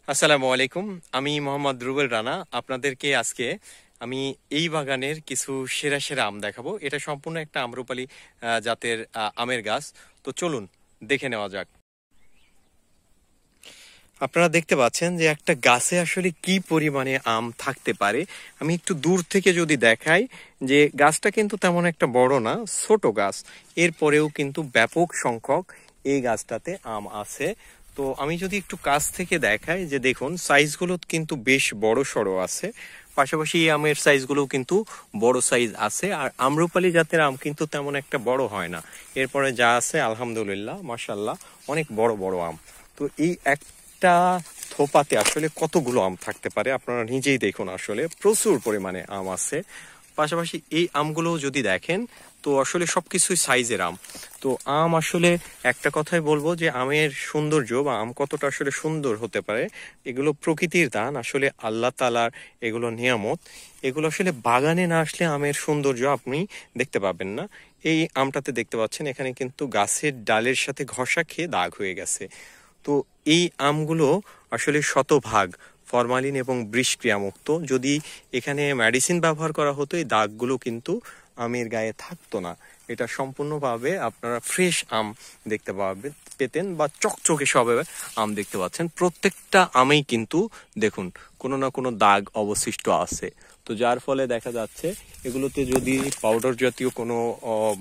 আসসালামু আলাইকুম। আমি মোহাম্মদ রুবেল রানা। আপনাদেরকে আজকে আমি এই বাগানের কিছু সেরা সেরা আম দেখাবো। এটা সম্পূর্ণ একটা আম্রপালি জাতের আমের গাছ। তো চলুন দেখে নেওয়া যাক। আপনারা দেখতে পাচ্ছেন যে একটা গাছে আসলে কি পরিমাণে আম থাকতে পারে। আমি একটু দূর থেকে যদি দেখাই যে গাছটা কিন্তু তেমন একটা বড় না, ছোট গাছ। এরপরেও কিন্তু ব্যাপক সংখ্যক এই গাছটাতে আম আছে। তো আমি যদি একটু কাছ থেকে দেখাই যে দেখুন সাইজগুলো কিন্তু বেশ বড় সড়ো আছে। পাশাপাশি এই আমের সাইজগুলো কিন্তু বড় সাইজ আছে। আর আম্রপালি জাতের আম কিন্তু তেমন একটা বড় হয় না। এরপরে যা আছে আলহামদুলিল্লাহ মাশাআল্লাহ অনেক বড় বড় আম। তো এই একটা থোপাতে আসলে কতগুলো আম থাকতে পারে আপনারা নিজেই দেখুন, আসলে প্রচুর পরিমাণে আম আছে। পাশাপাশি এই আমগুলো যদি দেখেন তো আসলে সবকিছুই সাইজের আম। তো আম আসলে একটা কথাই বলবো যে আমের সৌন্দর্য বা আম কতটা আসলে সুন্দর হতে পারে, এগুলো প্রকৃতির দান, আসলে আল্লাহ তাআলার এগুলো নিয়ামত। এগুলো আসলে বাগানে না আসলে আমের সৌন্দর্য আপনি দেখতে পাবেন না। এই আমটাতে দেখতে পাচ্ছেন এখানে কিন্তু গাছের ডালের সাথে ঘষা খেয়ে দাগ হয়ে গেছে। তো এই আমগুলো আসলে শতভাগ ফরমালিন এবং বিষক্রিয়া মুক্ত। যদি এখানে মেডিসিন ব্যবহার করা হতো এই দাগগুলো কিন্তু আমের গায়ে থাকতো না। এটা সম্পূর্ণভাবে আপনারা ফ্রেশ আম দেখতে পেতেন বা চকচকে সবে আম দেখতে পাচ্ছেন। প্রত্যেকটা আমেই কিন্তু দেখুন কোনো না কোনো দাগ অবশিষ্ট আছে। তো যার ফলে দেখা যাচ্ছে এগুলোতে যদি পাউডার জাতীয় কোনো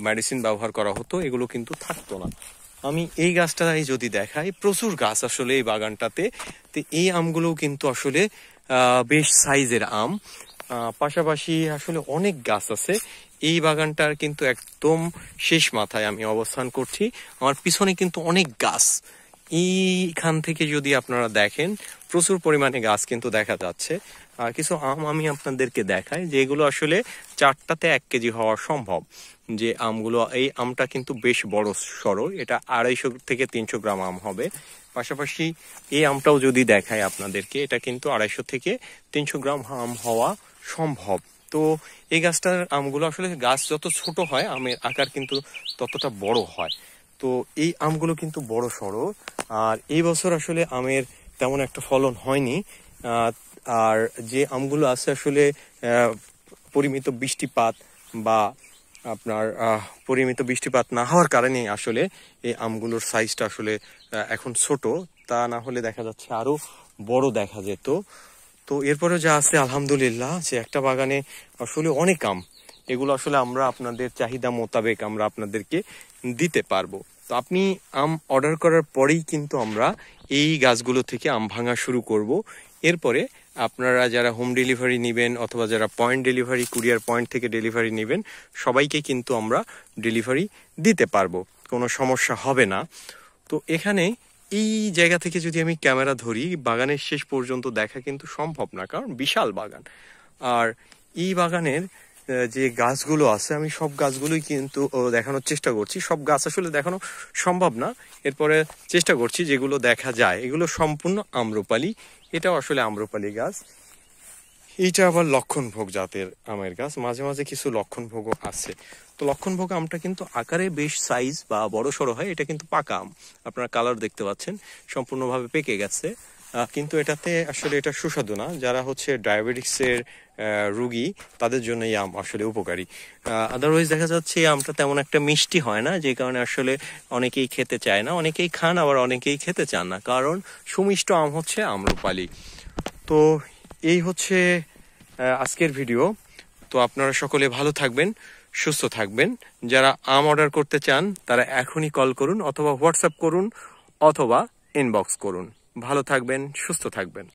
মেডিসিন ব্যবহার করা হতো এগুলো কিন্তু থাকতো না। আমি এই গাছটাই যদি দেখাই, প্রচুর গাছ আসলে এই বাগানটাতে। তো এই আমগুলো কিন্তু আসলে বেশ সাইজের আম। পাশাপাশি আসলে অনেক গাছ আছে এই বাগানটার, কিন্তু একদম শেষ মাথায় আমি অবস্থান করছি। আমার পিছনে কিন্তু অনেক গাছ। এইখান থেকে যদি আপনারা দেখেন প্রচুর পরিমাণে গাছ কিন্তু দেখা যাচ্ছে। আর কিছু আম আমি আপনাদেরকে দেখাই যেগুলো আসলে 4টাতে 1 কেজি হওয়া সম্ভব। যে আমগুলো, এই আমটা কিন্তু বেশ বড় সড়ো, এটা 250 থেকে 300 গ্রাম আম হবে। পাশাপাশি এই আমটাও যদি দেখাই আপনাদেরকে, এটা কিন্তু 250 থেকে 300 গ্রাম আম হওয়া সম্ভব। তো এই গাছটার আমগুলো আসলে গাছ যত ছোট হয় আমের আকার কিন্তু ততটা বড় হয়। তো এই আমগুলো কিন্তু বড় সড়ো। আর এই বছর আসলে আমের তেমন একটা ফলন হয়নি। আর যে আমগুলো আছে আসলে পরিমিত বৃষ্টিপাত বা আপনার পরিমিত বৃষ্টিপাত না হওয়ার কারণে আসলে এই আমগুলোর সাইজটা আসলে এখন ছোট। তা না হলে দেখা যাচ্ছে আরো বড় দেখা যেত। তো এরপরে যা আছে আলহামদুলিল্লাহ, যে একটা বাগানে আসলে অনেক আম, এগুলো আসলে আমরা আপনাদের চাহিদা মোতাবেক আমরা আপনাদেরকে দিতে পারবো। তো আপনি আম অর্ডার করার পরেই কিন্তু আমরা এই গাছগুলো থেকে আম ভাঙা শুরু করব। এরপরে আপনারা যারা হোম ডেলিভারি নেবেন অথবা যারা পয়েন্ট ডেলিভারি, কুরিয়ার পয়েন্ট থেকে ডেলিভারি নেবেন, সবাইকে কিন্তু আমরা ডেলিভারি দিতে পারবো, কোনো সমস্যা হবে না। তো এখানে এই জায়গা থেকে যদি আমি ক্যামেরা ধরি, বাগানের শেষ পর্যন্ত দেখা কিন্তু সম্ভব না, কারণ বিশাল বাগান। আর এই বাগানের যে গাছগুলো আছে আমি সব গাছগুলোই কিন্তু দেখানোর চেষ্টা করছি। সব গাছ আসলে দেখানো সম্ভব না, এরপরে চেষ্টা করছি যেগুলো দেখা যায়। এগুলো সম্পূর্ণ আম্রপালি, এটাও আসলে আম্রপালি গাছ। এইটা আবার লক্ষণভোগ জাতের আমের গাছ, মাঝে মাঝে কিছু লক্ষণভোগও আছে। তো লক্ষণভোগ আমটা কিন্তু আকারে বেশ সাইজ বা বড় সড়ো হয়। এটা কিন্তু পাকা আম, আপনারা কালার দেখতে পাচ্ছেন সম্পূর্ণভাবে পেকে গেছে। কিন্তু এটাতে আসলে এটা সুস্বাদু না। যারা হচ্ছে ডায়াবেটিক্সের রুগী তাদের জন্য এই আম আসলে উপকারী। আদারওয়াইজ দেখা যাচ্ছে এই আমটা তেমন একটা মিষ্টি হয় না, যে কারণে আসলে অনেকেই খেতে চায় না। অনেকেই খান আবার অনেকেই খেতে চান না, কারণ সুমিষ্ট আম হচ্ছে আম্রপালি। তো এই হচ্ছে আজকের ভিডিও। তো আপনারা সকলে ভালো থাকবেন, সুস্থ থাকবেন। যারা আম অর্ডার করতে চান তারা এখনই কল করুন অথবা হোয়াটসঅ্যাপ করুন অথবা ইনবক্স করুন। ভালো থাকবেন, সুস্থ থাকবেন।